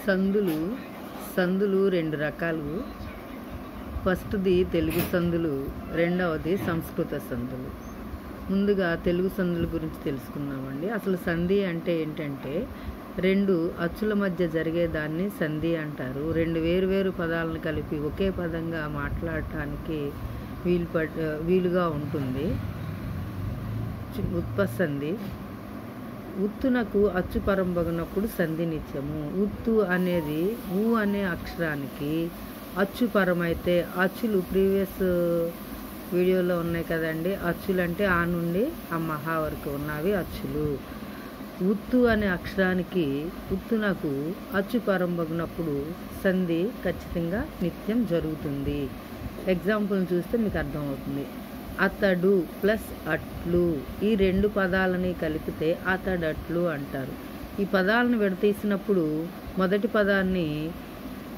సందులు సందులు రెండు రకాలు. ఫస్ట్ది తెలుగు సందులు, రెండవది సంస్కృత సందులు. ముందుగా తెలుగు సందుల గురించి తెలుసుకుందామండి. అసలు సంధి అంటే ఏంటంటే రెండు అచ్చుల మధ్య జరిగేదాన్ని సంధి అంటారు. రెండు వేరు పదాలను కలిపి ఒకే పదంగా మాట్లాడటానికి వీలుగా ఉంటుంది. ఉత్పసంధి. ఉత్తునకు అచ్చు పరంబగినప్పుడు సంధి నిత్యము. ఉత్తు అనేది ఊ అనే అక్షరానికి అచ్చు పరమైతే, అచ్చులు ప్రీవియస్ వీడియోలో ఉన్నాయి కదండి, అచ్చులు అంటే ఆ నుండి ఆ మహా వరకు ఉన్నవి అచ్చులు. ఉత్తు అనే అక్షరానికి ఉత్తునకు అచ్చు పరంబగినప్పుడు సంధి ఖచ్చితంగా నిత్యం జరుగుతుంది. ఎగ్జాంపుల్ చూస్తే మీకు అర్థమవుతుంది. అతడు ప్లస్ అట్లు, ఈ రెండు పదాలని కలిపితే అతడట్లు అంటారు. ఈ పదాలను విడతీసినప్పుడు మొదటి పదాన్ని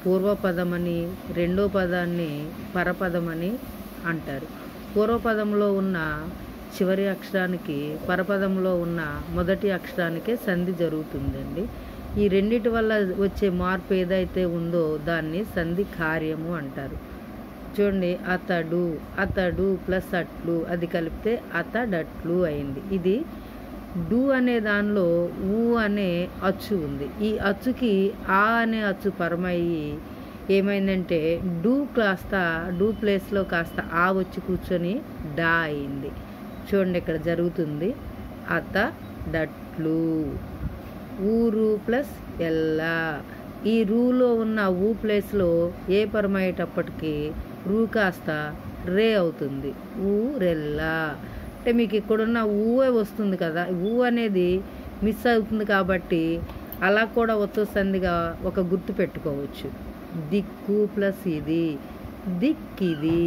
పూర్వపదమని, రెండో పదాన్ని పరపదమని అంటారు. పూర్వపదంలో ఉన్న చివరి అక్షరానికి, పరపదంలో ఉన్న మొదటి అక్షరానికే సంధి జరుగుతుందండి. ఈ రెండిటి వల్ల వచ్చే మార్పు ఏదైతే ఉందో దాన్ని సంధి కార్యము అంటారు. చూడండి, అతడు ప్లస్ అట్లు, అది కలిపితే అతడట్లు అయింది. ఇది డు అనే దానిలో ఊ అనే అచ్చు ఉంది. ఈ అచ్చుకి ఆ అనే అచ్చు పరమయ్యి ఏమైందంటే డు ప్లేస్లో కాస్త ఆ వచ్చి కూర్చొని డా అయింది. చూడండి, ఇక్కడ జరుగుతుంది. అతడట్లు. ఊరు ప్లస్ ఎల్లా, ఈ రూలో ఉన్న ఊ ప్లేస్లో ఏ పరమయ్యేటప్పటికి రూ కాస్త రే అవుతుంది. ఊరెల్లా. అంటే మీకు ఇక్కడున్న ఊవే వస్తుంది కదా, ఊ అనేది మిస్ అవుతుంది కాబట్టి అలా కూడా ఒత్తు సంధిగా ఒక గుర్తు పెట్టుకోవచ్చు. దిక్కు ప్లస్ ఇది, దిక్కిది.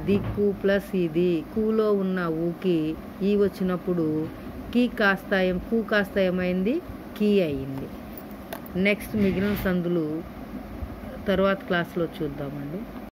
దిక్కు ప్లస్ ఇది, కూలో ఉన్న ఊకి ఈ వచ్చినప్పుడు కూ కాస్త ఏమైంది, కీ అయింది. నెక్స్ట్ మిగిలిన సందులు తర్వాత క్లాస్లో చూద్దామండి.